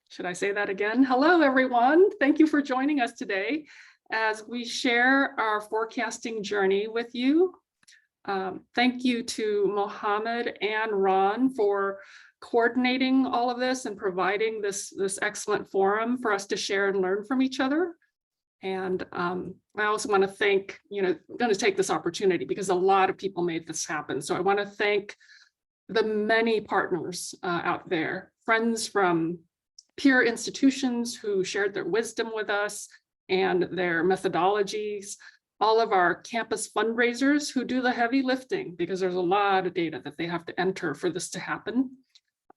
Should I say that again? Hello, everyone. Thank you for joining us today as we share our forecasting journey with you. Thank you to Mohammed and Ron for coordinating all of this and providing this excellent forum for us to share and learn from each other. And I also want to thank, I'm going to take this opportunity because a lot of people made this happen. So I want to thank the many partners out there, friends from peer institutions who shared their wisdom with us and their methodologies, all of our campus fundraisers who do the heavy lifting because there's a lot of data that they have to enter for this to happen.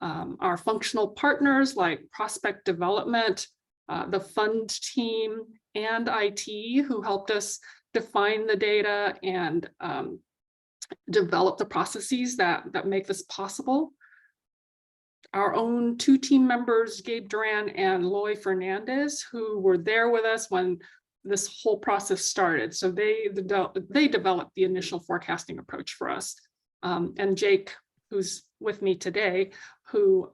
Our functional partners like prospect development, the fund team, and IT who helped us define the data and develop the processes that make this possible. Our own two team members, Gabe Duran and Loy Fernandez, who were there with us when this whole process started. So they developed the initial forecasting approach for us. And Jake, who's with me today, who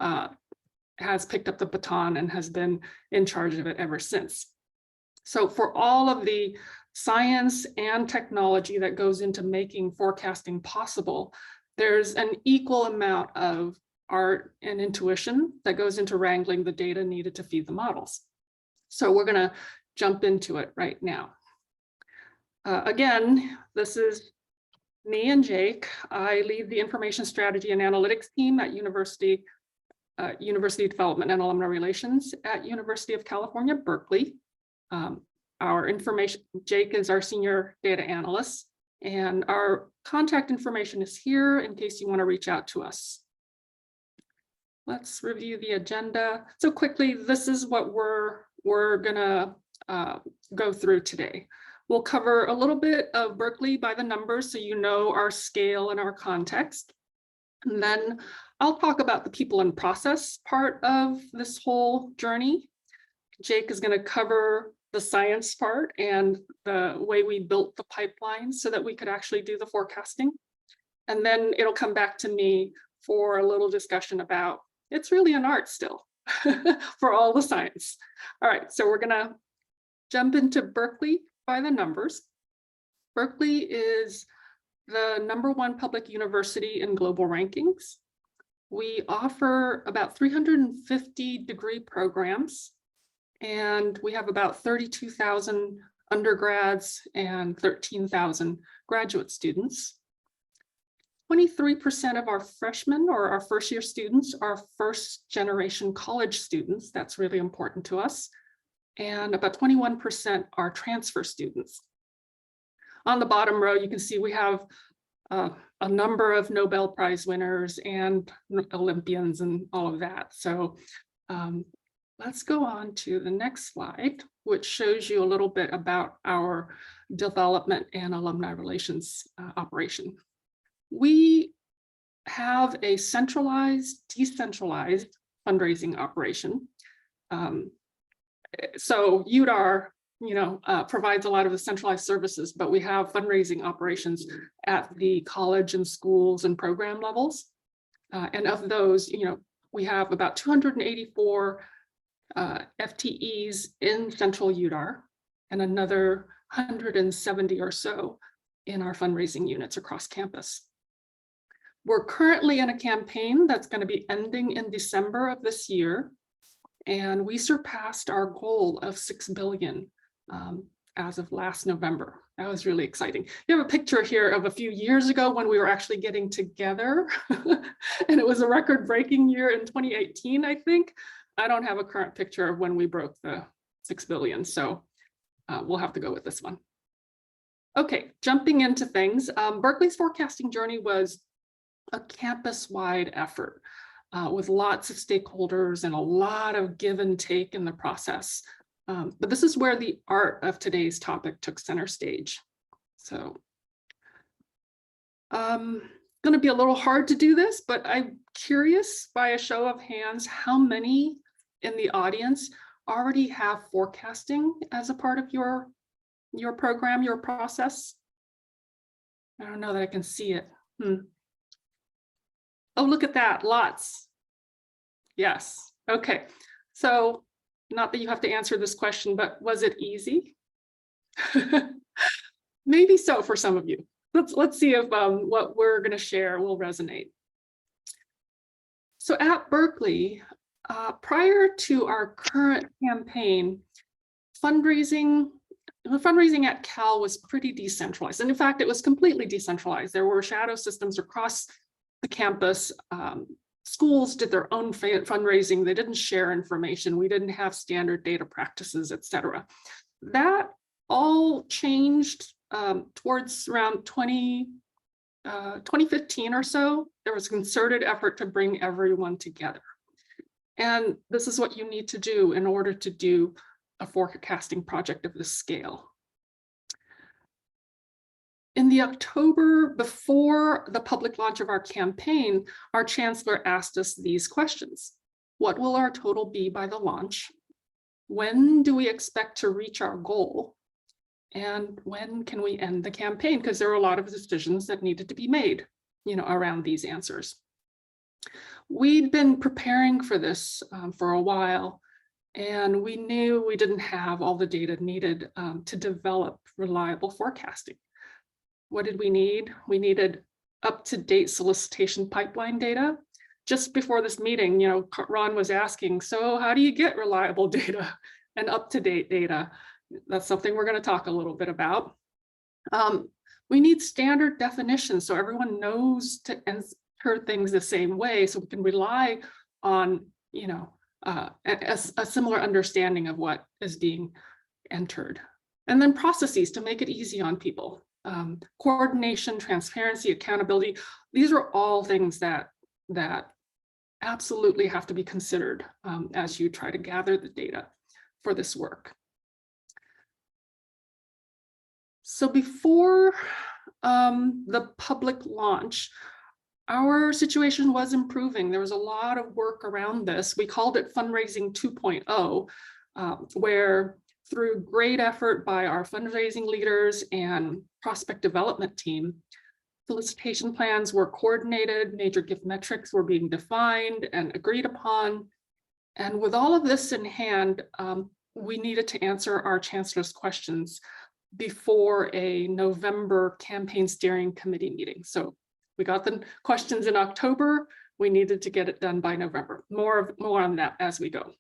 has picked up the baton and has been in charge of it ever since. So for all of the science and technology that goes into making forecasting possible, there's an equal amount of art and intuition that goes into wrangling the data needed to feed the models. So we're going to jump into it right now. Again, this is me and Jake. I lead the information strategy and analytics team at University Development and Alumni Relations at University of California, Berkeley. Jake is our senior data analyst, and our contact information is here in case you want to reach out to us. Let's review the agenda. So quickly, this is what we're gonna go through today. We'll cover a little bit of Berkeley by the numbers so you know our scale and our context. And then I'll talk about the people and process part of this whole journey. Jake is going to cover the science part and the way we built the pipeline so that we could actually do the forecasting. And then it'll come back to me for a little discussion about it's really an art still for all the science. All right, so we're going to jump into Berkeley by the numbers. Berkeley is the #1 public university in global rankings. We offer about 350 degree programs, and we have about 32,000 undergrads and 13,000 graduate students. 23% of our freshmen or our first year students are first generation college students. That's really important to us. And about 21% are transfer students. On the bottom row, you can see we have a number of Nobel Prize winners and Olympians and all of that. So let's go on to the next slide, which shows you a little bit about our development and alumni relations operation. We have a centralized, decentralized fundraising operation. So UDAR, provides a lot of the centralized services, but we have fundraising operations at the college and schools and program levels. And of those, we have about 284 FTEs in central UDAR and another 170 or so in our fundraising units across campus. We're currently in a campaign that's going to be ending in December of this year, and we surpassed our goal of 6 billion as of last November. That was really exciting. You have a picture here of a few years ago when we were actually getting together, and it was a record-breaking year in 2018, I think. I don't have a current picture of when we broke the 6 billion, so we'll have to go with this one. Okay, jumping into things. Berkeley's forecasting journey was a campus-wide effort with lots of stakeholders and a lot of give and take in the process. But this is where the art of today's topic took center stage. So going to be a little hard to do this, but I'm curious by a show of hands, how many in the audience already have forecasting as a part of your program, your process? I don't know that I can see it. Oh, look at that, lots. Yes, okay. So not that you have to answer this question, but was it easy? Maybe so for some of you. Let's see if what we're going to share will resonate. So at Berkeley, prior to our current campaign, fundraising at Cal was pretty decentralized. And in fact, it was completely decentralized. There were shadow systems across the campus. Schools did their own fundraising. They didn't share information. We didn't have standard data practices, et cetera. That all changed towards around 2015 or so. There was a concerted effort to bring everyone together. And this is what you need to do in order to do a forecasting project of this scale. In the October before the public launch of our campaign, our chancellor asked us these questions. What will our total be by the launch? When do we expect to reach our goal? And when can we end the campaign? Because there were a lot of decisions that needed to be made, around these answers. We'd been preparing for this for a while, and we knew we didn't have all the data needed to develop reliable forecasting. What did we need? We needed up-to-date solicitation pipeline data. Just before this meeting, Ron was asking, so how do you get reliable data and up-to-date data? That's something we're going to talk a little bit about. We need standard definitions so everyone knows to enter things the same way, so we can rely on, a similar understanding of what is being entered. And then processes to make it easy on people. Coordination, transparency, accountability. These are all things that absolutely have to be considered as you try to gather the data for this work. So before the public launch, our situation was improving. There was a lot of work around this. We called it Fundraising 2.0, where through great effort by our fundraising leaders and prospect development team, solicitation plans were coordinated, major gift metrics were being defined and agreed upon. And with all of this in hand, we needed to answer our chancellor's questions before a November campaign steering committee meeting. So we got the questions in October. We needed to get it done by November. More on that as we go.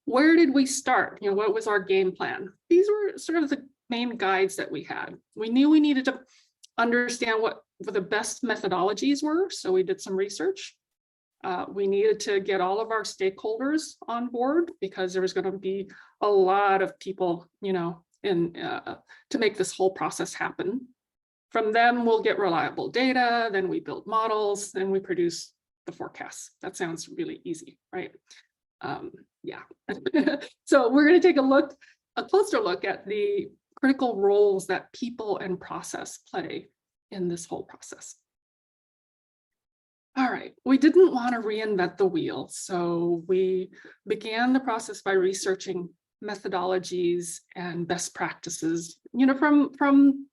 Where did we start? What was our game plan? These were sort of the main guides that we had. We knew we needed to understand what the best methodologies were, so we did some research. We needed to get all of our stakeholders on board because there was going to be a lot of people, to make this whole process happen. From them, we'll get reliable data, then we build models, then we produce the forecasts. That sounds really easy, right? Yeah. So we're going to take a closer look at the critical roles that people and process play in this whole process. All right, we didn't want to reinvent the wheel, so we began the process by researching methodologies and best practices, from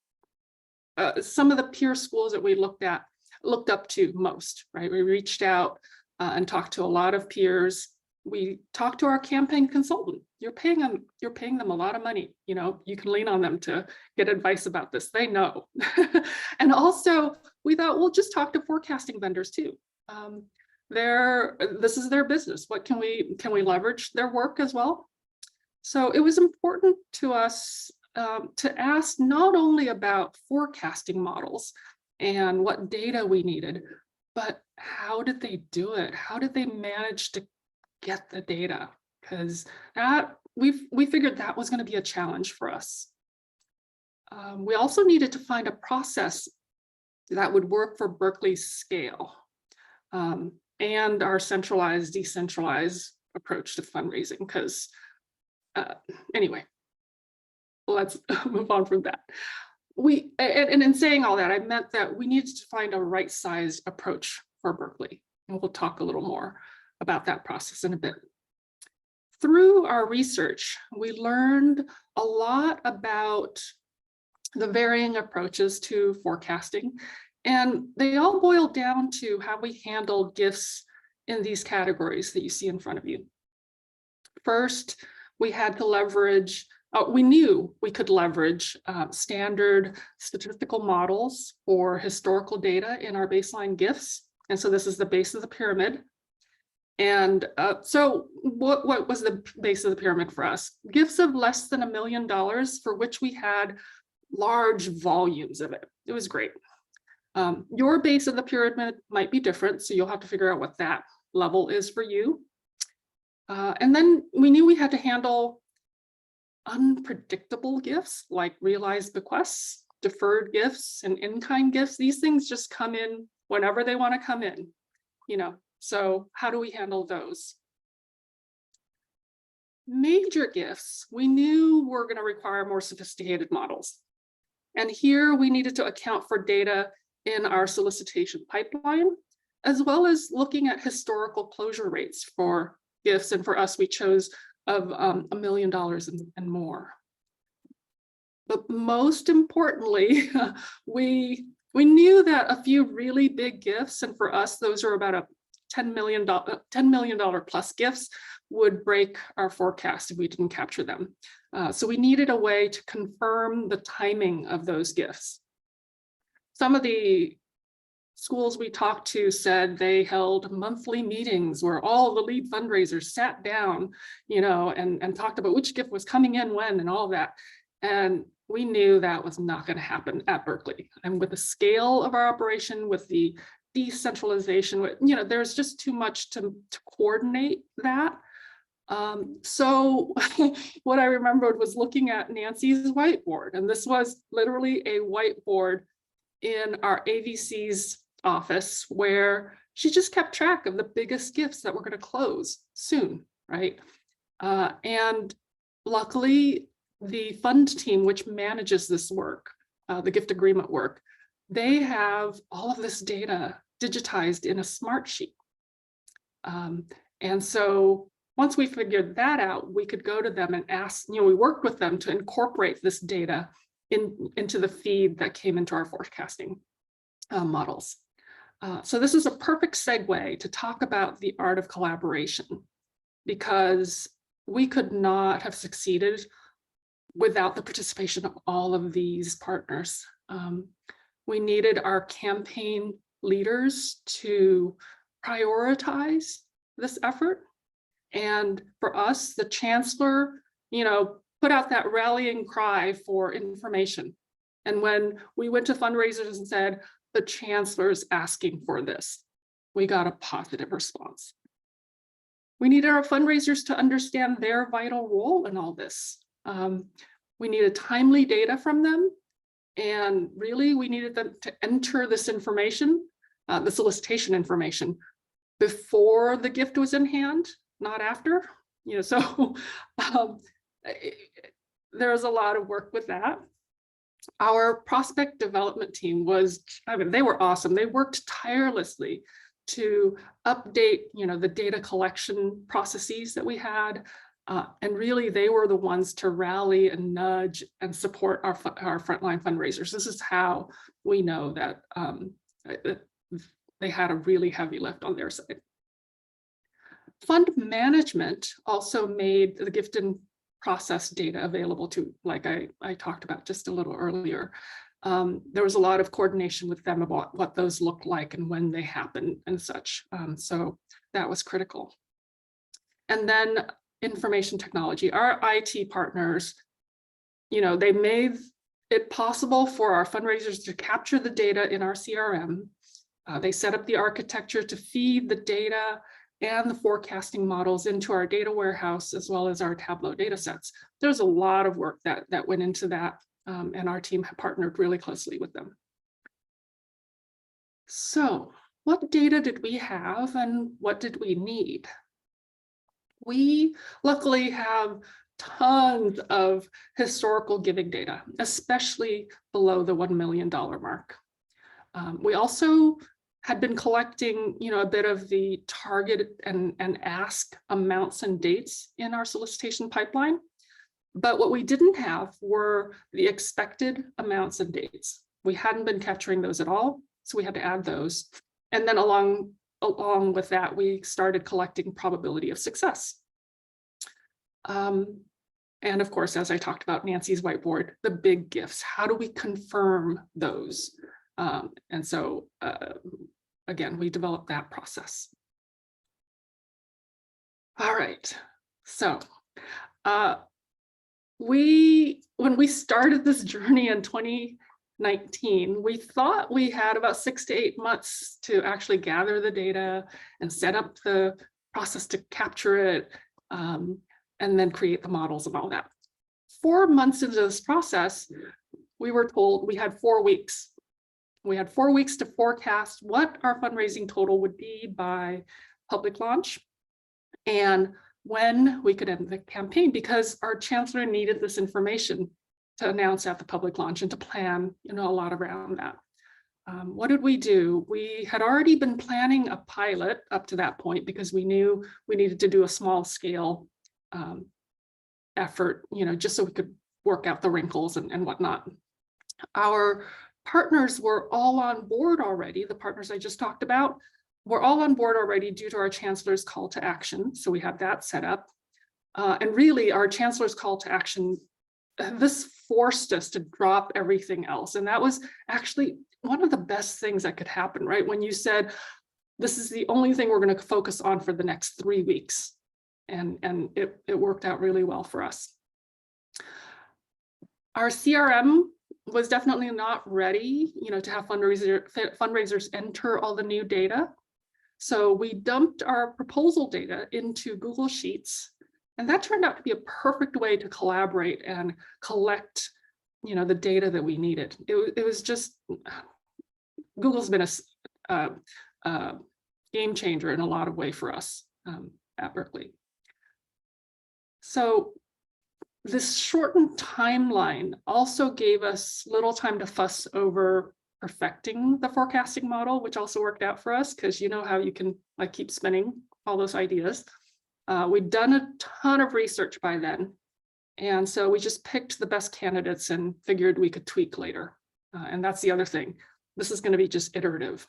some of the peer schools that we looked up to most, right? We reached out and talked to a lot of peers. We talked to our campaign consultant. You're paying them a lot of money. You can lean on them to get advice about this. They know. And also, we thought, we'll just talk to forecasting vendors too. This is their business. What can we leverage their work as well? So it was important to us to ask not only about forecasting models and what data we needed, but how did they do it? How did they manage to get the data? Because we figured that was going to be a challenge for us. We also needed to find a process that would work for Berkeley's scale and our centralized, decentralized approach to fundraising. Because anyway, let's move on from that. And in saying all that, I meant that we needed to find a right-sized approach for Berkeley. And we'll talk a little more about that process in a bit. Through our research, we learned a lot about the varying approaches to forecasting, and they all boil down to how we handle gifts in these categories that you see in front of you. First, we had to leverage, we knew we could leverage standard statistical models for historical data in our baseline gifts. And so this is the base of the pyramid. And so what was the base of the pyramid for us? Gifts of less than $1 million for which we had large volumes of it. It was great. Your base of the pyramid might be different, so you'll have to figure out what that level is for you. And then we knew we had to handle unpredictable gifts like realized bequests, deferred gifts, and in-kind gifts. These things just come in whenever they want to come in, you know. So how do we handle those? Major gifts, we knew were going to require more sophisticated models. And here we needed to account for data in our solicitation pipeline, as well as looking at historical closure rates for gifts. And for us, we chose of $1 million and more. But most importantly, we knew that a few really big gifts, and for us, those are about a $10 million plus gifts, would break our forecast if we didn't capture them. So we needed a way to confirm the timing of those gifts. Some of the schools we talked to said they held monthly meetings where all the lead fundraisers sat down, you know, and talked about which gift was coming in when and all of that. And we knew that was not going to happen at Berkeley. And with the scale of our operation, with the decentralization, you know, there's just too much to coordinate that. So what I remembered was looking at Nancy's whiteboard, and this was literally a whiteboard in our AVC's office where she just kept track of the biggest gifts that were going to close soon, right? And luckily, the fund team, which manages this work, the gift agreement work, they have all of this data digitized in a smart sheet. And so once we figured that out, we could go to them and ask, you know, we worked with them to incorporate this data into the feed that came into our forecasting models. So this is a perfect segue to talk about the art of collaboration, because we could not have succeeded without the participation of all of these partners. We needed our campaign leaders to prioritize this effort. And for us, the chancellor, you know, put out that rallying cry for information. And when we went to fundraisers and said, the chancellor's asking for this, we got a positive response. We needed our fundraisers to understand their vital role in all this. We needed timely data from them. And really, we needed them to enter this information, the solicitation information, before the gift was in hand, not after. You know, so there's a lot of work with that. Our prospect development team was, I mean, they were awesome. They worked tirelessly to update, you know, the data collection processes that we had. And really, they were the ones to rally and nudge and support our frontline fundraisers. This is how we know that they had a really heavy lift on their side. Fund management also made the gift and process data available to, like I talked about just a little earlier. There was a lot of coordination with them about what those looked like and when they happened and such. So that was critical. And then information technology, our IT partners, you know, they made it possible for our fundraisers to capture the data in our CRM. They set up the architecture to feed the data and the forecasting models into our data warehouse, as well as our Tableau data sets. There's a lot of work that went into that, and our team partnered really closely with them. So what data did we have and what did we need? We luckily have tons of historical giving data, especially below the $1 million mark. We also had been collecting, you know, a bit of the target and ask amounts and dates in our solicitation pipeline. But what we didn't have were the expected amounts and dates. We hadn't been capturing those at all, so we had to add those. And then along with that, we started collecting probability of success. And of course, as I talked about Nancy's whiteboard, the big gifts, how do we confirm those? And so again, we developed that process. All right, so when we started this journey in 2019, we thought we had about 6 to 8 months to actually gather the data and set up the process to capture it, and then create the models and all that. 4 months into this process, we were told we had 4 weeks. We had 4 weeks to forecast what our fundraising total would be by public launch and when we could end the campaign, because our chancellor needed this information to announce at the public launch and to plan, a lot around that. What did we do? We had already been planning a pilot up to that point because we knew we needed to do a small scale effort, just so we could work out the wrinkles and whatnot. Our partners were all on board already. The partners I just talked about were all on board already due to our chancellor's call to action. So we had that set up. And really our chancellor's call to action, this forced us to drop everything else. And that was actually one of the best things that could happen, right? When you said, this is the only thing we're going to focus on for the next 3 weeks. And it worked out really well for us. Our CRM was definitely not ready, to have fundraisers enter all the new data. So we dumped our proposal data into Google Sheets, and that turned out to be a perfect way to collaborate and collect, the data that we needed. It was just, Google's been a game changer in a lot of ways for us at Berkeley. So this shortened timeline also gave us little time to fuss over perfecting the forecasting model, which also worked out for us because you know how you can keep spinning all those ideas. We'd done a ton of research by then. And so we just picked the best candidates and figured we could tweak later. And that's the other thing. This is going to be just iterative.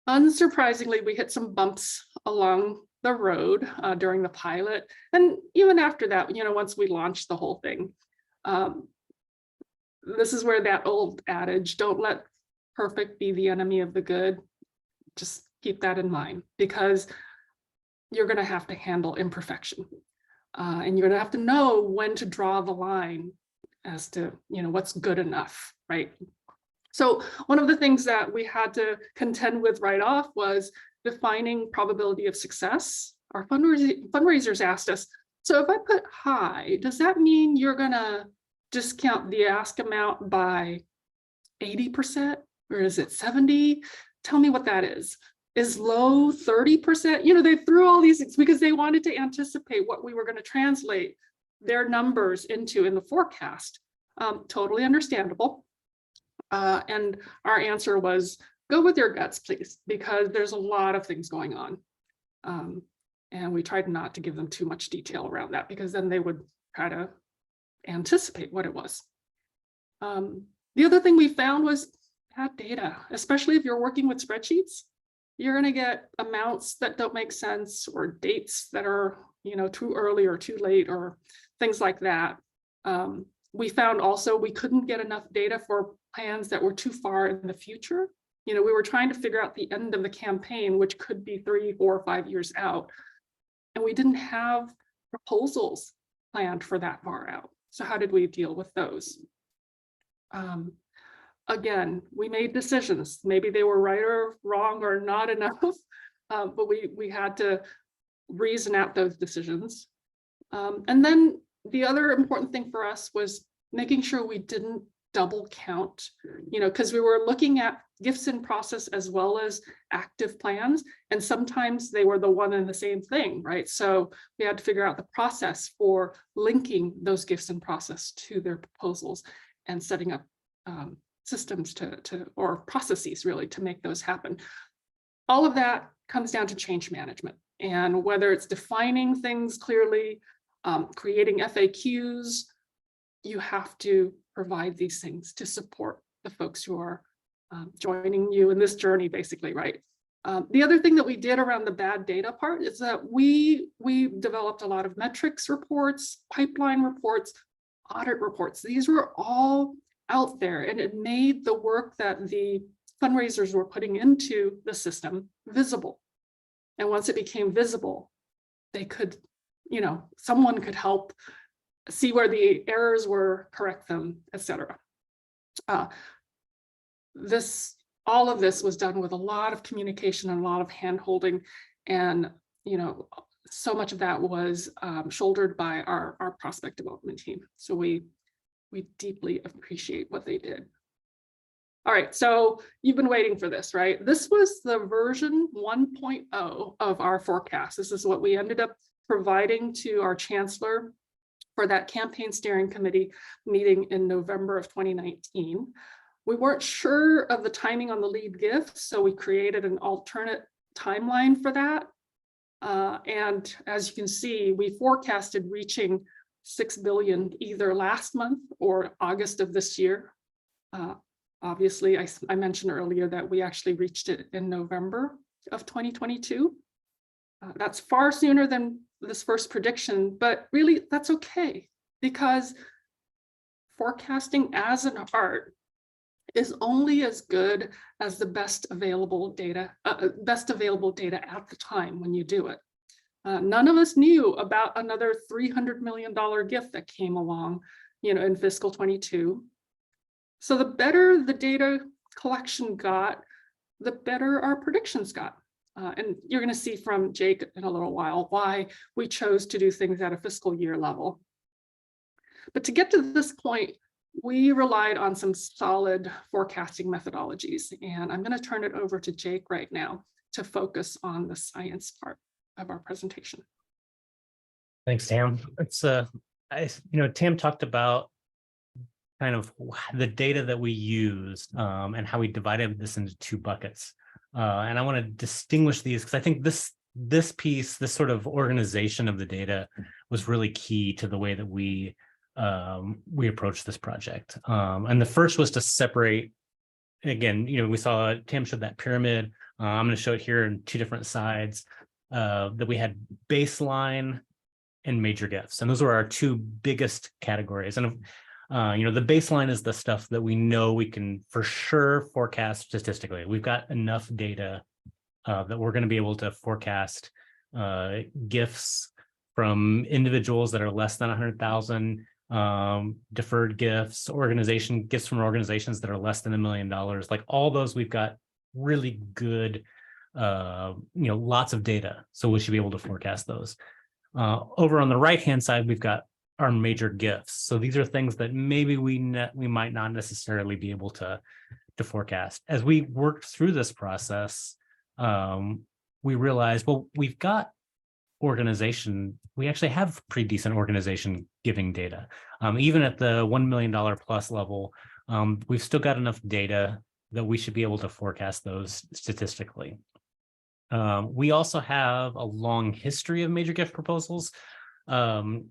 Unsurprisingly, we hit some bumps along the road during the pilot. And even after that, once we launched the whole thing, this is where that old adage, don't let perfect be the enemy of the good. Just keep that in mind, because you're going to have to handle imperfection. And you're going to have to know when to draw the line as to, what's good enough, right? So one of the things that we had to contend with right off was defining probability of success. Our fundraisers asked us, so if I put high, does that mean you're going to discount the ask amount by 80%, or is it 70? Tell me what that is. Is low 30%? They threw all these because they wanted to anticipate what we were going to translate their numbers into in the forecast. Totally understandable. And our answer was, go with your guts, please, because there's a lot of things going on. And we tried not to give them too much detail around that, because then they would try to anticipate what it was. The other thing we found was bad data, especially if you're working with spreadsheets. You're going to get amounts that don't make sense, or dates that are, too early or too late, or things like that. We found also we couldn't get enough data for plans that were too far in the future. We were trying to figure out the end of the campaign, which could be 3, 4, 5 years out. And we didn't have proposals planned for that far out. So how did we deal with those? Again, we made decisions. Maybe they were right or wrong or not enough, but we had to reason out those decisions. And then the other important thing for us was making sure we didn't double count, because we were looking at gifts in process as well as active plans, and sometimes they were the one and the same thing, right? So we had to figure out the process for linking those gifts in process to their proposals and setting up systems or processes really to make those happen. All of that comes down to change management, and whether it's defining things clearly, creating FAQs, you have to provide these things to support the folks who are joining you in this journey, basically, right? The other thing that we did around the bad data part is that we developed a lot of metrics reports, pipeline reports, audit reports. These were all out there, and it made the work that the fundraisers were putting into the system visible. And once it became visible, they could, someone could help see where the errors were, correct them, etc. All of this was done with a lot of communication and a lot of hand-holding, and so much of that was shouldered by our prospect development team. So we deeply appreciate what they did. All right, so you've been waiting for this, right? This was the version 1.0 of our forecast. This is what we ended up providing to our chancellor for that campaign steering committee meeting in November of 2019. We weren't sure of the timing on the lead gift, so we created an alternate timeline for that. And as you can see, we forecasted reaching 6 billion either last month or August of this year. Obviously, I mentioned earlier that we actually reached it in November of 2022. That's far sooner than this first prediction, but really that's okay, because forecasting as an art is only as good as the best available data at the time when you do it. None of us knew about another $300 million gift that came along, in fiscal 22. So the better the data collection got, the better our predictions got. And you're going to see from Jake in a little while why we chose to do things at a fiscal year level. But to get to this point, we relied on some solid forecasting methodologies. And I'm going to turn it over to Jake right now to focus on the science part of our presentation. Thanks, Tam. It's Tam talked about kind of the data that we used and how we divided this into two buckets. And I want to distinguish these because I think this piece, this sort of organization of the data was really key to the way that we approached this project. And the first was to separate, again, we saw Tam showed that pyramid. I'm going to show it here in two different sides, that we had baseline and major gifts. And those were our two biggest categories. And the baseline is the stuff that we know we can for sure forecast statistically. We've got enough data that we're going to be able to forecast gifts from individuals that are less than 100,000, deferred gifts, gifts from organizations that are less than $1 million. Like all those, we've got really good, lots of data. So we should be able to forecast those. Over on the right-hand side, we've got our major gifts. So these are things that maybe we might not necessarily be able to forecast. As we worked through this process, we realized, well, we've got organization. We actually have pretty decent organization giving data. Even at the $1 million plus level, we've still got enough data that we should be able to forecast those statistically. We also have a long history of major gift proposals. And,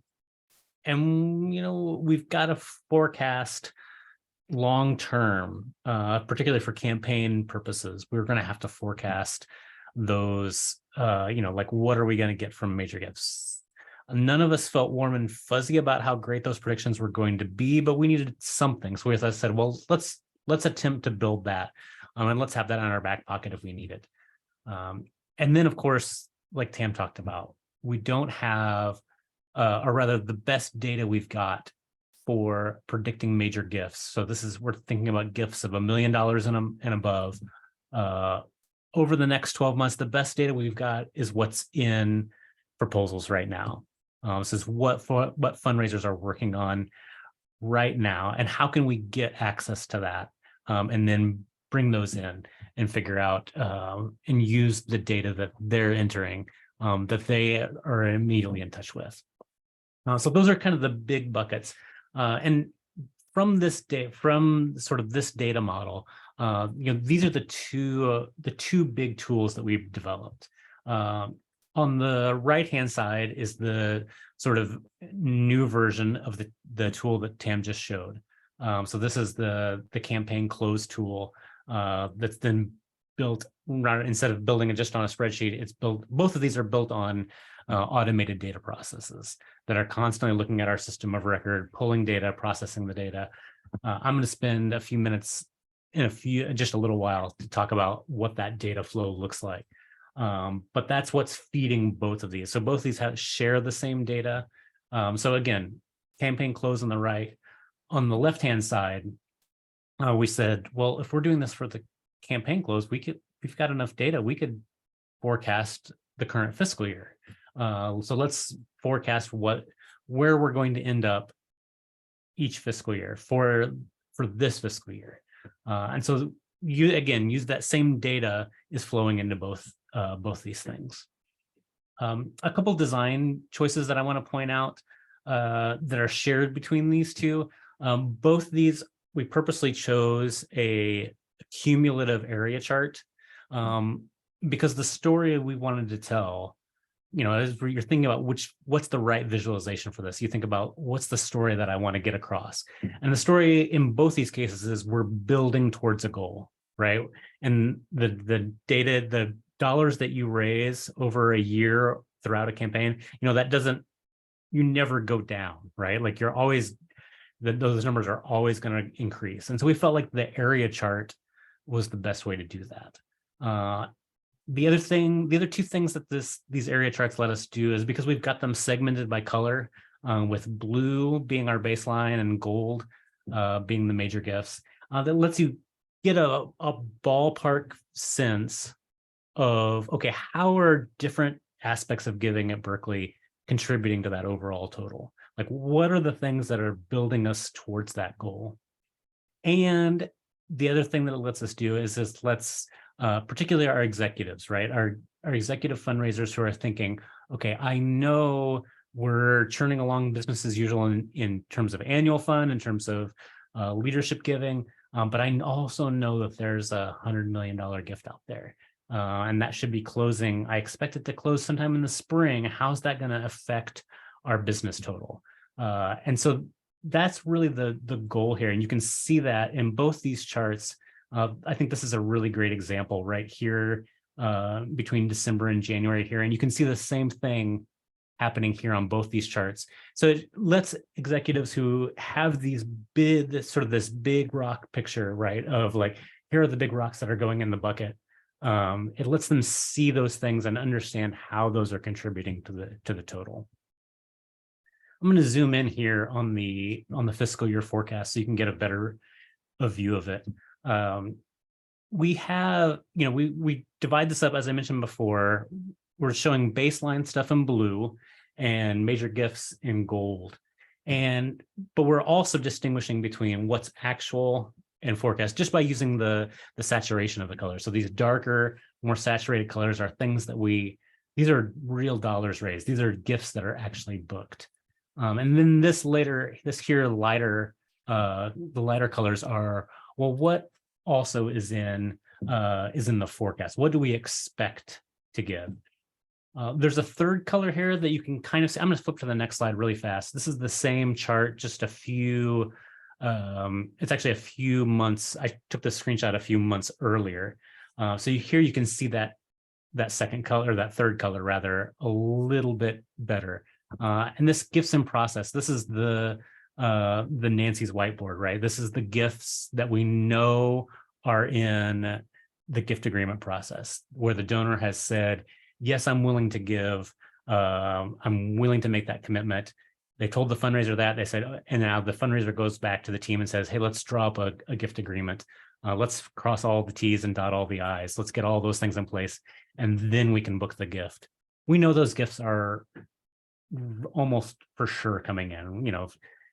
we've got to forecast long-term, particularly for campaign purposes. We're going to have to forecast those, like what are we going to get from major gifts? None of us felt warm and fuzzy about how great those predictions were going to be, but we needed something. So as I said, well, let's attempt to build that, and let's have that in our back pocket if we need it. And then, of course, like Tam talked about, we don't have, or rather the best data we've got for predicting major gifts. So we're thinking about gifts of $1 million and above. Over the next 12 months, the best data we've got is what's in proposals right now. This is what fundraisers are working on right now, and how can we get access to that, and then bring those in and figure out and use the data that they're entering, that they are immediately in touch with. So those are kind of the big buckets. And from this sort of this data model, these are the two big tools that we've developed. On the right-hand side is the sort of new version of the tool that Tam just showed. So this is the campaign close tool that's then built instead of building it just on a spreadsheet, it's built, both of these are built on automated data processes that are constantly looking at our system of record, pulling data, processing the data. I'm going to spend a few minutes in just a little while to talk about what that data flow looks like. But that's what's feeding both of these. So both of these share the same data. So again, campaign close on the right. On the left-hand side, we said, well, if we're doing this for the campaign close, we've got enough data, we could forecast the current fiscal year. So let's forecast where we're going to end up each fiscal year for this fiscal year. And so you, again, use that same data is flowing into both these things. A couple design choices that I want to point out that are shared between these two. Both these, we purposely chose a cumulative area chart because the story we wanted to tell, as you're thinking about what's the right visualization for this, you think about what's the story that I want to get across. And the story in both these cases is we're building towards a goal, right? And the data, the dollars that you raise over a year throughout a campaign, you never go down, right? Like you're always, those numbers are always going to increase. And so we felt like the area chart was the best way to do that. The other two things that these area charts let us do is because we've got them segmented by color, with blue being our baseline and gold being the major gifts, that lets you get a ballpark sense of, okay, how are different aspects of giving at Berkeley contributing to that overall total? Like, what are the things that are building us towards that goal? And the other thing that it lets us do is let's particularly our executives, right? Our executive fundraisers who are thinking, okay, I know we're churning along business as usual in terms of annual fund, in terms of leadership giving, but I also know that there's $100 million gift out there. And that should be closing. I expect it to close sometime in the spring. How's that going to affect our business total? And so that's really the goal here. And you can see that in both these charts. I think this is a really great example right here between December and January here. And you can see the same thing happening here on both these charts. So it lets executives who have these this big rock picture, right, of like, here are the big rocks that are going in the bucket. It lets them see those things and understand how those are contributing to the total. I'm going to zoom in here on the fiscal year forecast so you can get a view of it. We have, we divide this up, as I mentioned before. We're showing baseline stuff in blue and major gifts in gold. But we're also distinguishing between what's actual and forecast just by using the saturation of the color. So these darker, more saturated colors are things that these are real dollars raised. These are gifts that are actually booked. And then the lighter colors are, well, what also is in the forecast? What do we expect to give? There's a third color here that you can kind of see. I'm going to flip to the next slide really fast. This is the same chart, just it's actually a few months. I took the screenshot a few months earlier. So here you can see that second color, that third color rather, a little bit better. And this gifts in process. This is the Nancy's whiteboard, right? This is the gifts that we know are in the gift agreement process, where the donor has said, yes, I'm willing to give, I'm willing to make that commitment. They told the fundraiser that, they said, and now the fundraiser goes back to the team and says, hey, let's draw up a gift agreement. Let's cross all the T's and dot all the I's. Let's get all those things in place, and then we can book the gift. We know those gifts are almost for sure coming in.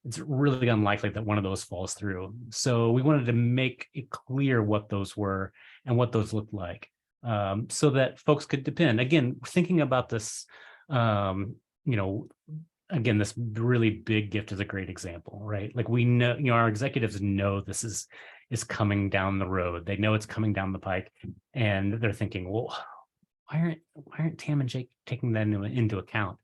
It's really unlikely that one of those falls through. So we wanted to make it clear what those were and what those looked like, so that folks could depend. Again, thinking about this, again, this really big gift is a great example, right? Like we know, our executives know this is coming down the road. They know it's coming down the pike, and they're thinking, well, why aren't Tam and Jake taking that into account?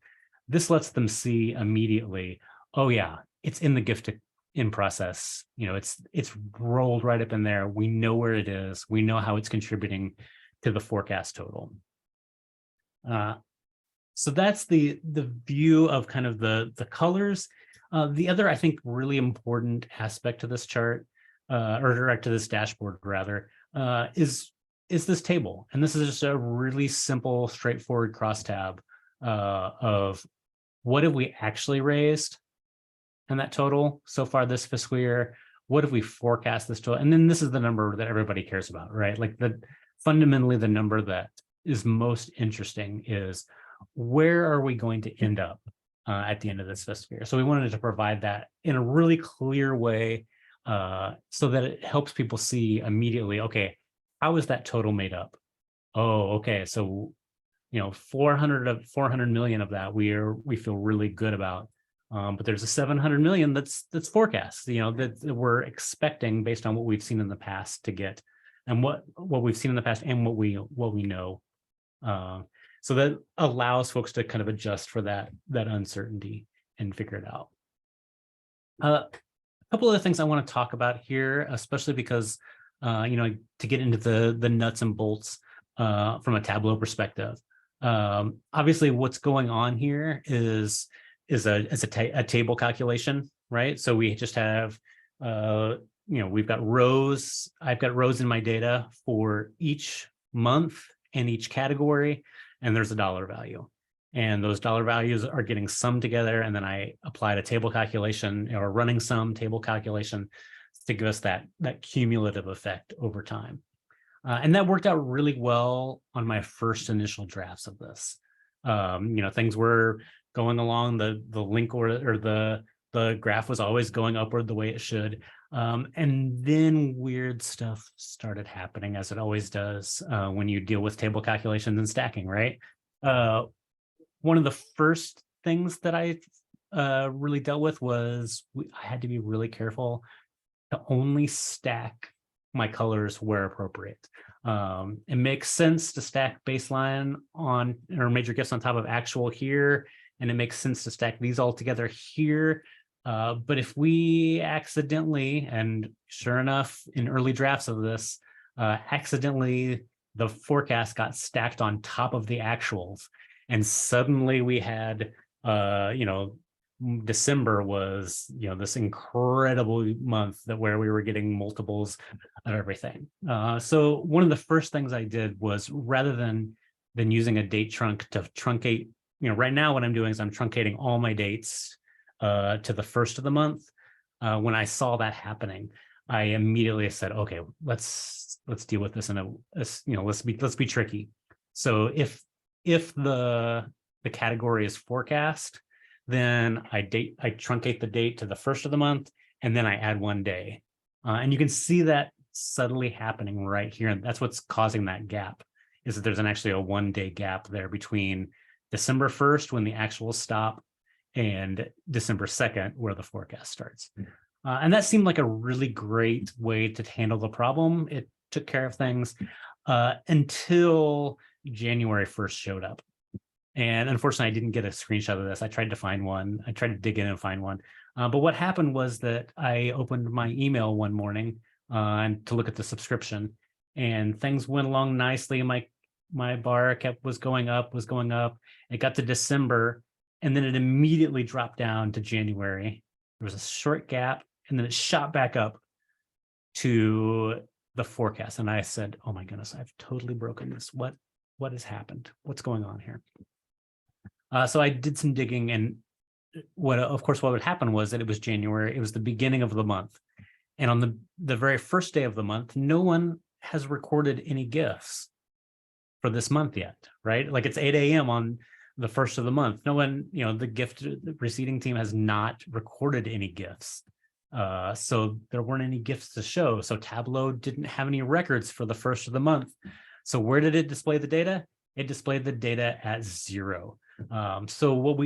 This lets them see immediately, oh yeah, it's in the gift in process. It's rolled right up in there. We know where it is. We know how it's contributing to the forecast total. So that's the view of kind of the colors. The other, I think, really important aspect to this chart, or to this dashboard rather, is this table. And this is just a really simple, straightforward crosstab of what have we actually raised in that total so far this fiscal year? What have we forecast this total? And then this is the number that everybody cares about, right? Like fundamentally the number that is most interesting is where are we going to end up at the end of this fiscal year? So we wanted to provide that in a really clear way so that it helps people see immediately, okay, how is that total made up? Oh, okay, so 400 million of that we feel really good about. But there's a 700 million that's forecast, that we're expecting based on what we've seen in the past to get, and what we've seen in the past and what we know. So that allows folks to kind of adjust for that uncertainty and figure it out. A couple of the things I want to talk about here, especially because to get into the nuts and bolts from a Tableau perspective. Obviously, what's going on here is a table calculation, right? So we just have we've got rows. I've got rows in my data for each month and each category, and there's a dollar value. And those dollar values are getting summed together, and then I applied a table calculation or running sum table calculation to give us that cumulative effect over time. And that worked out really well on my first initial drafts of this. Things were going along, the link or the graph was always going upward the way it should. And then weird stuff started happening, as it always does when you deal with table calculations and stacking, right? One of the first things that I really dealt with was I had to be really careful to only stack my colors where appropriate. It makes sense to stack baseline on or major gifts on top of actual here, and it makes sense to stack these all together here. But if we accidentally, and sure enough, in early drafts of this, accidentally the forecast got stacked on top of the actuals, and suddenly we had, December was, this incredible month where we were getting multiples of everything. So one of the first things I did was, rather than using a date trunk to truncate, right now what I'm doing is I'm truncating all my dates to the first of the month. When I saw that happening, I immediately said, okay, let's deal with this let's be tricky. So if the category is forecast, then I truncate the date to the first of the month, and then I add 1 day. And you can see that subtly happening right here. And that's what's causing that gap, is that there's actually a 1 day gap there between December 1st, when the actuals stop, and December 2nd, where the forecast starts. And that seemed like a really great way to handle the problem. It took care of things until January 1st showed up. And unfortunately, I didn't get a screenshot of this. I tried to find one. I tried to dig in and find one. But what happened was that I opened my email one morning to look at the subscription, and things went along nicely. My bar was going up. It got to December, and then it immediately dropped down to January. There was a short gap, and then it shot back up to the forecast. And I said, oh my goodness, I've totally broken this. What has happened? What's going on here? So I did some digging, and what would happen was that it was January. It was the beginning of the month. And on the very first day of the month, no one has recorded any gifts for this month yet, right? Like, it's 8 a.m. on the first of the month. No one, the receiving team has not recorded any gifts. So there weren't any gifts to show. So Tableau didn't have any records for the first of the month. So where did it display the data? It displayed the data at 0. So what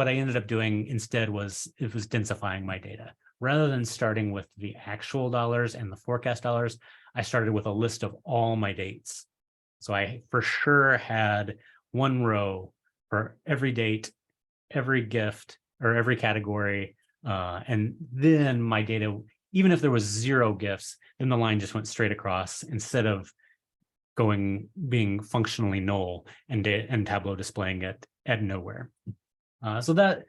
I ended up doing instead was densifying my data. Rather than starting with the actual dollars and the forecast dollars, I started with a list of all my dates. So I for sure had one row for every date, every gift, or every category, And then my data, even if there was 0 gifts, then the line just went straight across instead of being functionally null and Tableau displaying it at nowhere. So that,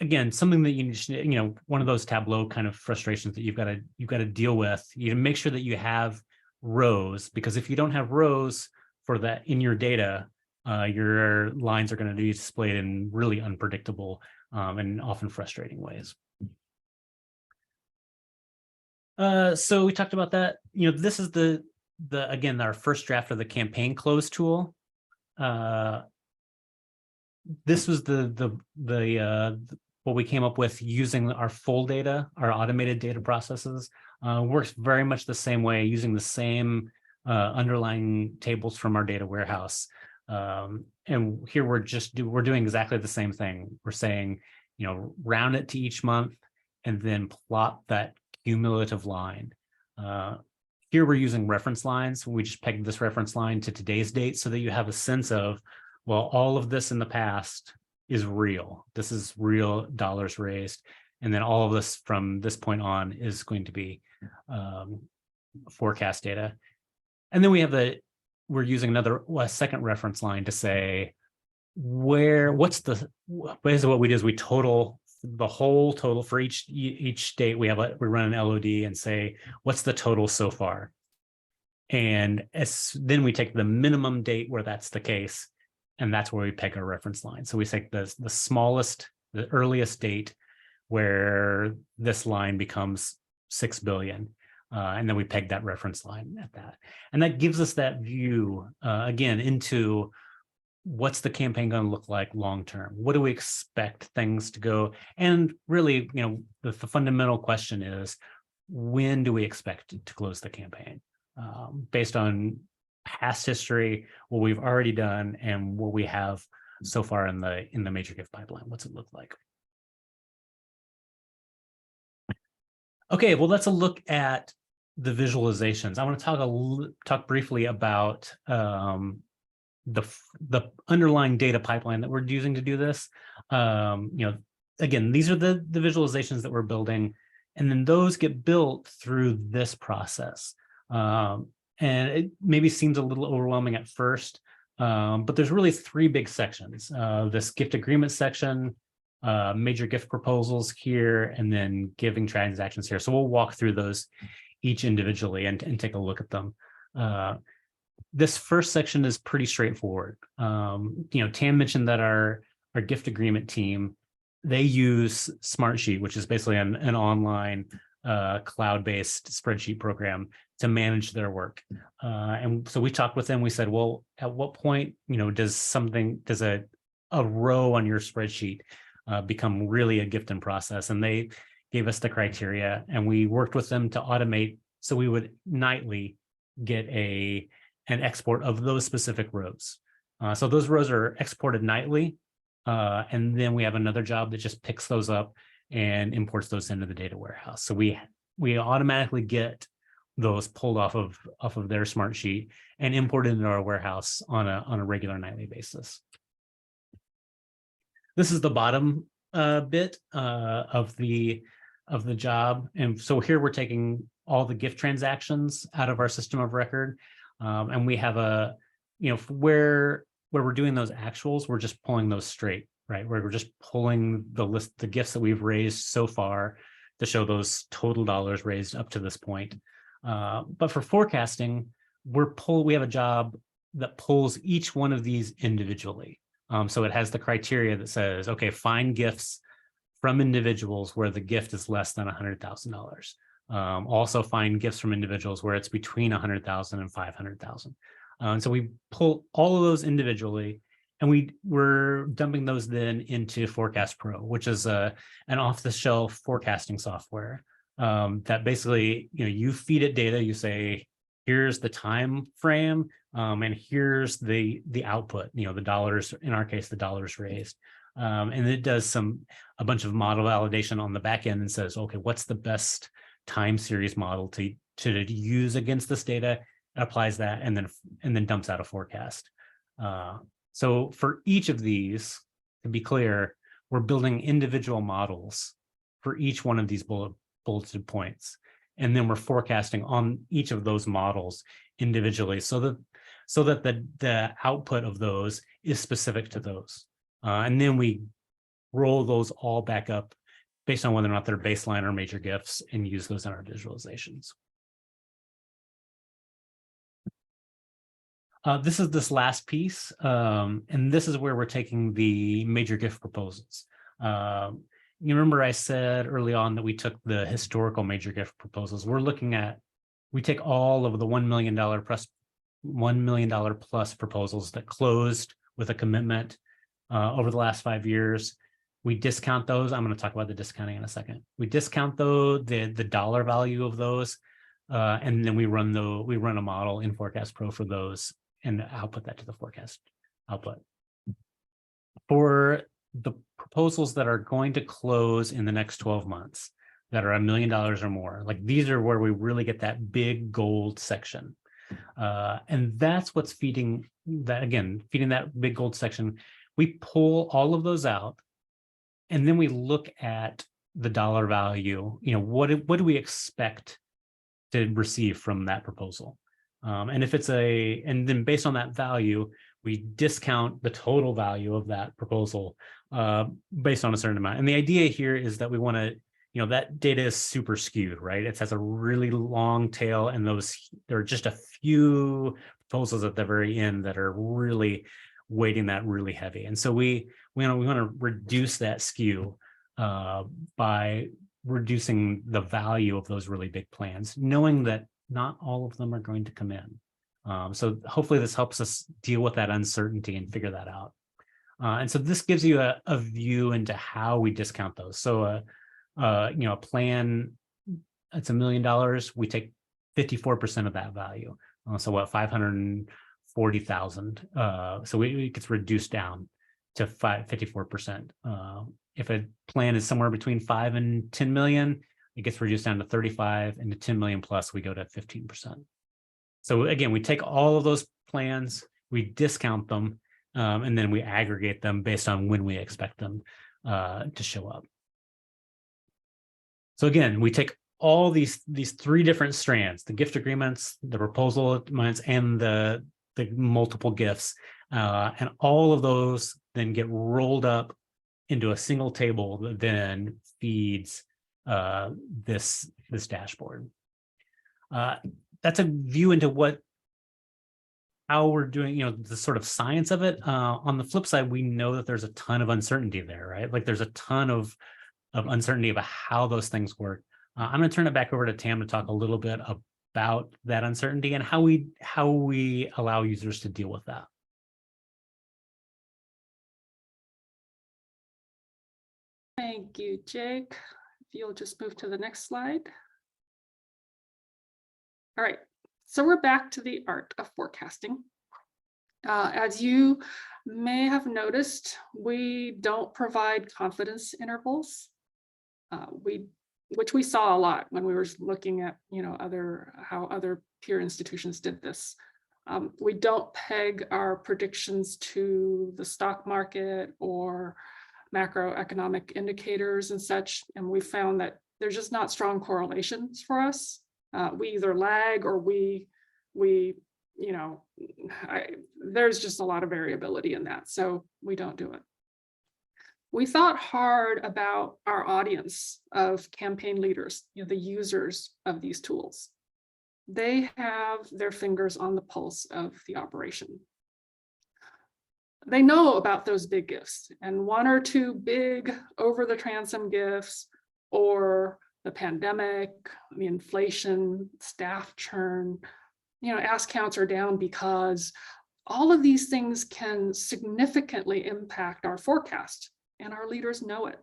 again, something that one of those Tableau kind of frustrations that you've got to deal with. You make sure that you have rows, because if you don't have rows for that in your data, your lines are going to be displayed in really unpredictable and often frustrating ways. So we talked about that. This is again, our first draft of the campaign close tool. This was what we came up with using our full data, our automated data processes. Works very much the same way, using the same underlying tables from our data warehouse. And here we're doing exactly the same thing. We're saying, round it to each month and then plot that cumulative line. Here we're using reference lines. We just pegged this reference line to today's date so that you have a sense of, well, all of this in the past is real. This is real dollars raised. And then all of this from this point on is going to be forecast data. And then we're using a second reference line to say basically what we do is we total the whole total for each date. We run an LOD and say, what's the total so far? And then we take the minimum date where that's the case, and that's where we peg our reference line. So we take the smallest, the earliest date where this line becomes 6 billion. And then we peg that reference line at that. And that gives us that view, again, into what's the campaign going to look like long-term? What do we expect things to go? And really, the fundamental question is, when do we expect to close the campaign? Based on past history, what we've already done, and what we have so far in the major gift pipeline. What's it look like? Okay, well, let's look at the visualizations. I want to talk briefly about the underlying data pipeline that we're using to do this. Again, these are the visualizations that we're building, and then those get built through this process. And it maybe seems a little overwhelming at first, but there's really 3 big sections. This gift agreement section, major gift proposals here, and then giving transactions here. So we'll walk through those each individually and take a look at them. This first section is pretty straightforward. Tam mentioned that our gift agreement team, they use Smartsheet, which is basically an online cloud-based spreadsheet program to manage their work. And so we talked with them. We said, well, at what point, does a row on your spreadsheet become really a gift in process? And they gave us the criteria, and we worked with them to automate. So we would nightly get an export of those specific rows. So those rows are exported nightly. And then we have another job that just picks those up and imports those into the data warehouse. So we automatically get those pulled off of their Smartsheet and imported into our warehouse on a regular nightly basis. This is the bottom bit of the job. And so here we're taking all the gift transactions out of our system of record. And we have where we're doing those actuals, we're just pulling those straight, right? Where we're just pulling the gifts that we've raised so far to show those total dollars raised up to this point. But for forecasting, we have a job that pulls each one of these individually. So it has the criteria that says, okay, find gifts from individuals where the gift is less than $100,000. Also find gifts from individuals where it's between 100,000 and 500,000. And so we pull all of those individually, and we're dumping those then into Forecast Pro, which is an off-the-shelf forecasting software that basically, you feed it data. You say, here's the time frame, and here's the output. The dollars, in our case, the dollars raised, and it does a bunch of model validation on the back end and says, okay, what's the best time series model to use against this data? It applies that and then dumps out a forecast. So for each of these, to be clear, we're building individual models for each one of these bulleted points. And then we're forecasting on each of those models individually so that the output of those is specific to those. And then we roll those all back up based on whether or not they're baseline or major gifts and use those in our visualizations. This is this last piece, and this is where we're taking the major gift proposals. You remember I said early on that we took the historical major gift proposals. We take all of the $1 million plus proposals that closed with a commitment over the last 5 years. We discount those. I'm going to talk about the discounting in a second. We discount the dollar value of those, and then we run a model in Forecast Pro for those and output that to the forecast output. For the proposals that are going to close in the next 12 months that are $1 million or more, like these are where we really get that big gold section. And that's what's feeding that big gold section. We pull all of those out, and then we look at the dollar value. What do we expect to receive from that proposal? And then based on that value, we discount the total value of that proposal based on a certain amount. And the idea here is that we want to, that data is super skewed, right? It has a really long tail, and there are just a few proposals at the very end that are really weighting that really heavy. And so we want to reduce that skew by reducing the value of those really big plans, knowing that not all of them are going to come in. So hopefully this helps us deal with that uncertainty and figure that out. And so this gives you a view into how we discount those. So a plan, it's $1 million, we take 54% of that value. So what, 540,000. So it gets reduced down to 54%. If a plan is somewhere between 5 and 10 million, it gets reduced down to 35, and to 10 million plus, we go to 15%. So again, we take all of those plans, we discount them, and then we aggregate them based on when we expect them to show up. So again, we take all these 3 different strands: the gift agreements, the proposal amounts, and the multiple gifts, and all of those then get rolled up into a single table that then feeds this dashboard. That's a view into how we're doing, the sort of science of it. On the flip side, we know that there's a ton of uncertainty there, right? Like there's a ton of uncertainty about how those things work. I'm going to turn it back over to Tam to talk a little bit about that uncertainty and how we allow users to deal with that. Thank you, Jake. If you'll just move to the next slide. All right, so we're back to the art of forecasting. As you may have noticed, we don't provide confidence intervals, which we saw a lot when we were looking at how other peer institutions did this. We don't peg our predictions to the stock market or macroeconomic indicators and such, and we found that there's just not strong correlations for us. We either lag or there's just a lot of variability in that, so we don't do it. We thought hard about our audience of campaign leaders, the users of these tools. They have their fingers on the pulse of the operation. They know about those big gifts, and 1 or 2 big over the transom gifts, or the pandemic, the inflation, staff churn, ask counts are down because all of these things can significantly impact our forecast, and our leaders know it.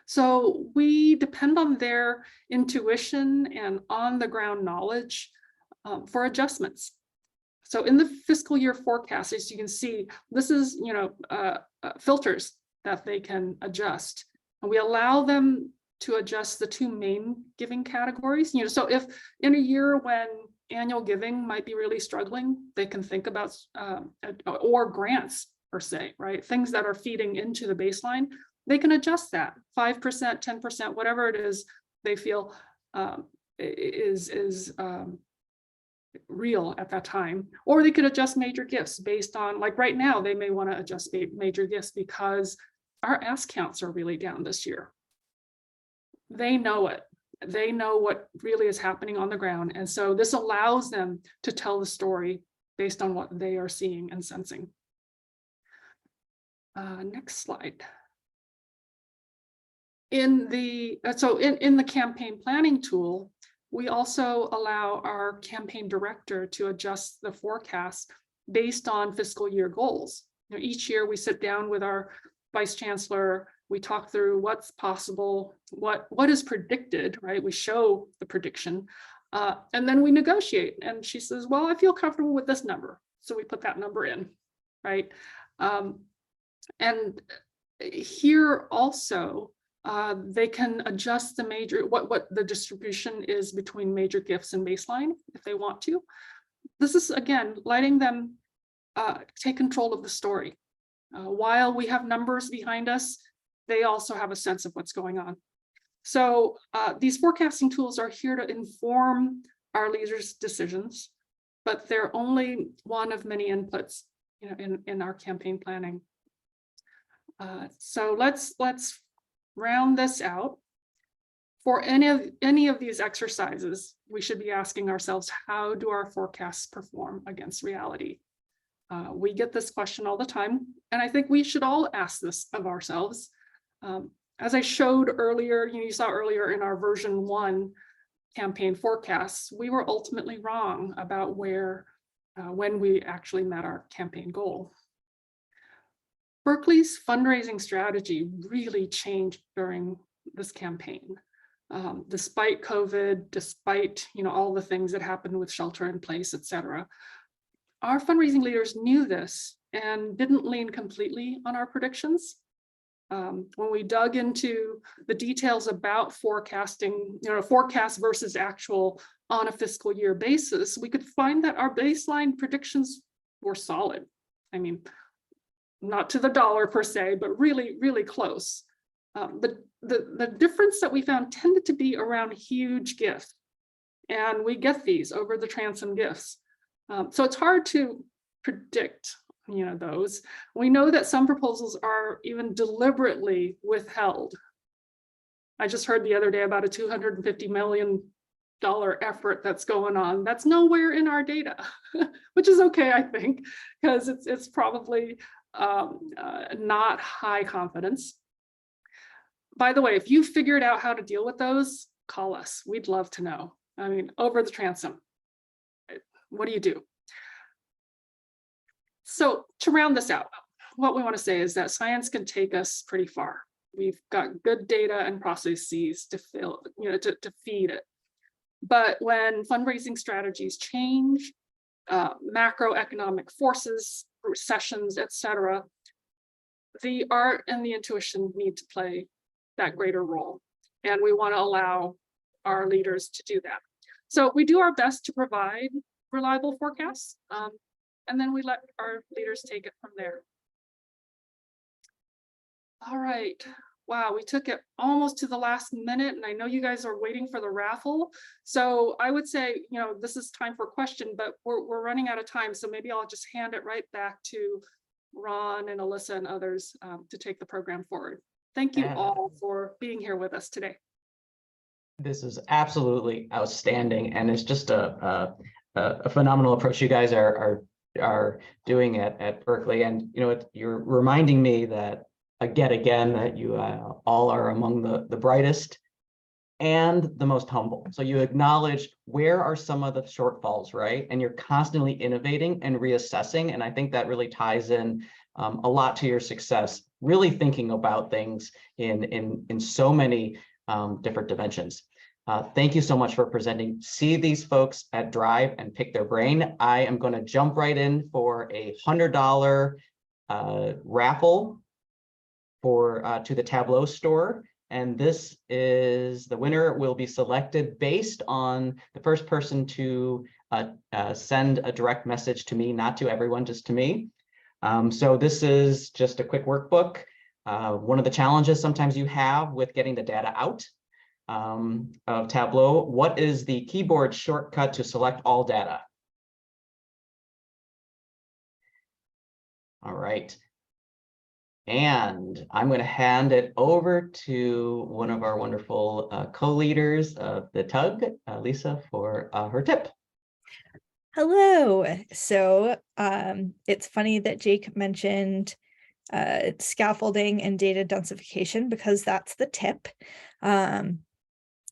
So we depend on their intuition and on-the-ground knowledge for adjustments. So in the fiscal year forecast, as you can see, this is filters that they can adjust, and we allow them to adjust the 2 main giving categories. So if in a year when annual giving might be really struggling, they can think about or grants per se, right? Things that are feeding into the baseline, they can adjust that 5%, 10%, whatever it is they feel is real at that time. Or they could adjust major gifts based on, like right now, they may want to adjust major gifts because our ask counts are really down this year. They know it. They know what really is happening on the ground. And so this allows them to tell the story based on what they are seeing and sensing. Next slide. In the campaign planning tool, we also allow our campaign director to adjust the forecast based on fiscal year goals. You know, each year we sit down with our vice chancellor, we talk through what's possible, what is predicted, right? We show the prediction, and then we negotiate. And she says, well, I feel comfortable with this number. So we put that number in, right? And here also, they can adjust the major, what the distribution is between major gifts and baseline if they want to. This is, again, letting them take control of the story. While we have numbers behind us, they also have a sense of what's going on. So these forecasting tools are here to inform our leaders' decisions, but they're only one of many inputs, you know, in our campaign planning. So let's round this out. For any of these exercises, we should be asking ourselves, how do our forecasts perform against reality? We get this question all the time, and I think we should all ask this of ourselves. As I showed earlier, you saw earlier in our version 1 campaign forecasts, we were ultimately wrong about when we actually met our campaign goal. Berkeley's fundraising strategy really changed during this campaign. Despite COVID, despite all the things that happened with shelter in place, et cetera, our fundraising leaders knew this and didn't lean completely on our predictions. When we dug into the details about forecasting, forecast versus actual on a fiscal year basis, we could find that our baseline predictions were solid. I mean, not to the dollar per se, but really, really close. The difference that we found tended to be around huge gifts, and we get these over the transom gifts. So it's hard to predict, those. We know that some proposals are even deliberately withheld. I just heard the other day about a $250 million effort that's going on. That's nowhere in our data, which is okay, I think, because it's probably not high confidence. By the way, if you figured out how to deal with those, call us. We'd love to know. I mean, over the transom, what do you do? So to round this out, what we want to say is that science can take us pretty far. We've got good data and processes to feed it. But when fundraising strategies change, macroeconomic forces, recessions, et cetera, the art and the intuition need to play that greater role. And we want to allow our leaders to do that. So we do our best to provide reliable forecasts, and then we let our leaders take it from there. All right. Wow, we took it almost to the last minute, and I know you guys are waiting for the raffle. So I would say, this is time for a question, but we're running out of time. So maybe I'll just hand it right back to Ron and Alyssa and others to take the program forward. Thank you all for being here with us today. This is absolutely outstanding, and it's just a phenomenal approach you guys are doing at Berkeley. And you're reminding me that again that you all are among the brightest and the most humble. So you acknowledge where are some of the shortfalls, right? And you're constantly innovating and reassessing. And I think that really ties in a lot to your success, really thinking about things in so many different dimensions. Thank you so much for presenting. See these folks at Drive and pick their brain. I am going to jump right in for a $100 raffle to the Tableau store. And this is the winner will be selected based on the first person to send a direct message to me, not to everyone, just to me. So this is just a quick workbook. one of the challenges sometimes you have with getting the data out of Tableau. What is the keyboard shortcut to select all data? All right. And I'm going to hand it over to one of our wonderful co-leaders of the TUG, Lisa, for her tip. Hello. So it's funny that Jake mentioned scaffolding and data densification, because that's the tip.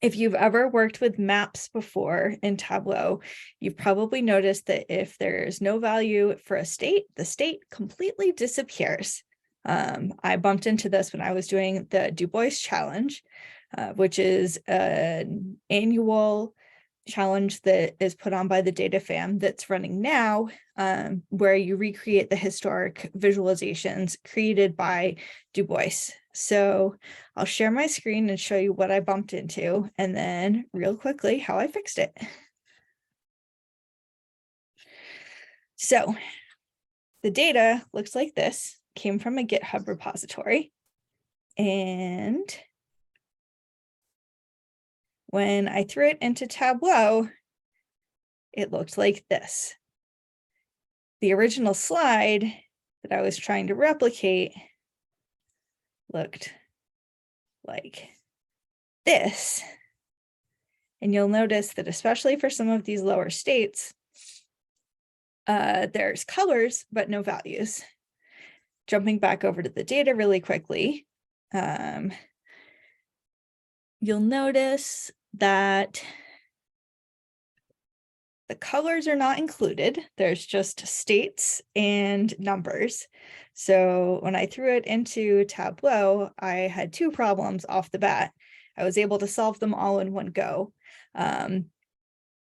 If you've ever worked with maps before in Tableau, you've probably noticed that if there's no value for a state, the state completely disappears. I bumped into this when I was doing the Du Bois challenge, which is an annual challenge that is put on by the data fam that's running now, where you recreate the historic visualizations created by Du Bois. So I'll share my screen and show you what I bumped into, and then real quickly how I fixed it. So the data looks like this, came from a GitHub repository. And when I threw it into Tableau, it looked like this. The original slide that I was trying to replicate looked like this. And you'll notice that especially for some of these lower states, there's colors, but no values. Jumping back over to the data really quickly, you'll notice that the colors are not included. There's just states and numbers. So when I threw it into Tableau, I had two problems off the bat. I was able to solve them all in one go.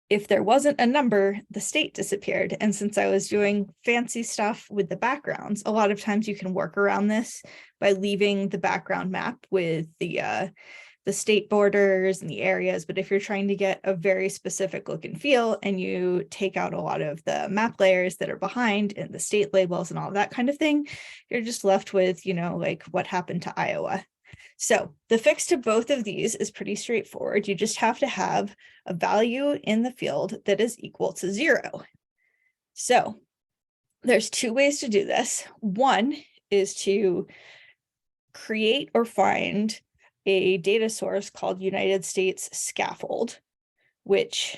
If there wasn't a number, the state disappeared. And since I was doing fancy stuff with the backgrounds, a lot of times you can work around this by leaving the background map with the state borders and the areas. But if you're trying to get a very specific look and feel, and you take out a lot of the map layers that are behind and the state labels and all that kind of thing, you're just left with, you know, like what happened to Iowa. So the fix to both of these is pretty straightforward. You just have to have a value in the field that is equal to 0. So there's two ways to do this. One is to create or find a data source called United States Scaffold, which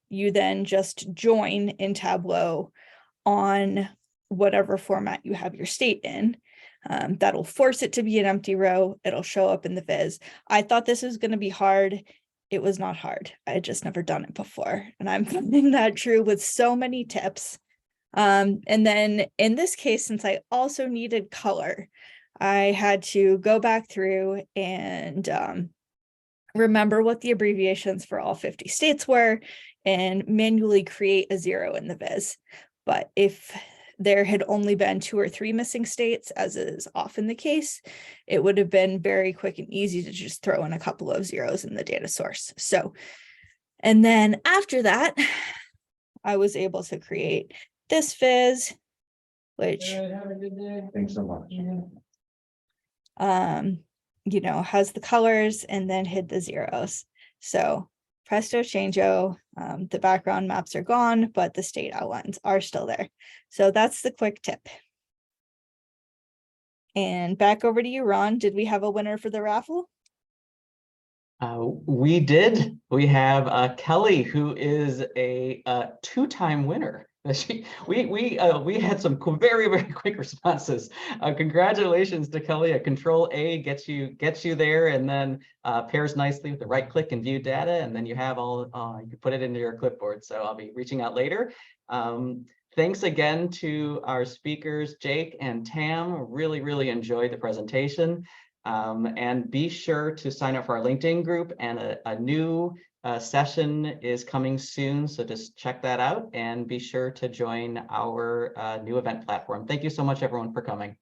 you then just join in Tableau on whatever format you have your state in. That'll force it to be an empty row. It'll show up in the viz. I thought this was going to be hard. It was not hard. I had just never done it before. And I'm finding that true with so many tips. And then in this case, since I also needed color, I had to go back through and remember what the abbreviations for all 50 states were and manually create a 0 in the viz. But if there had only been 2 or 3 missing states, as is often the case, it would have been very quick and easy to just throw in a couple of zeros in the data source. So, and then after that, I was able to create this viz, which Thanks so much. you know, has the colors and then hid the zeros. So presto changeo, the background maps are gone, but the state outlines are still there. So that's the quick tip. And back over to you, Ron. Did we have a winner for the raffle? We did. We have Kelly, who is a 2-time winner. We had some very, very quick responses. Congratulations to Kelly. A Control A gets you there, and then pairs nicely with the right click and view data, and then you have all you can put it into your clipboard. So I'll be reaching out later. Thanks again to our speakers, Jake and Tam. Really enjoyed the presentation. And be sure to sign up for our LinkedIn group, and a new session is coming soon. So just check that out and be sure to join our new event platform. Thank you so much, everyone, for coming.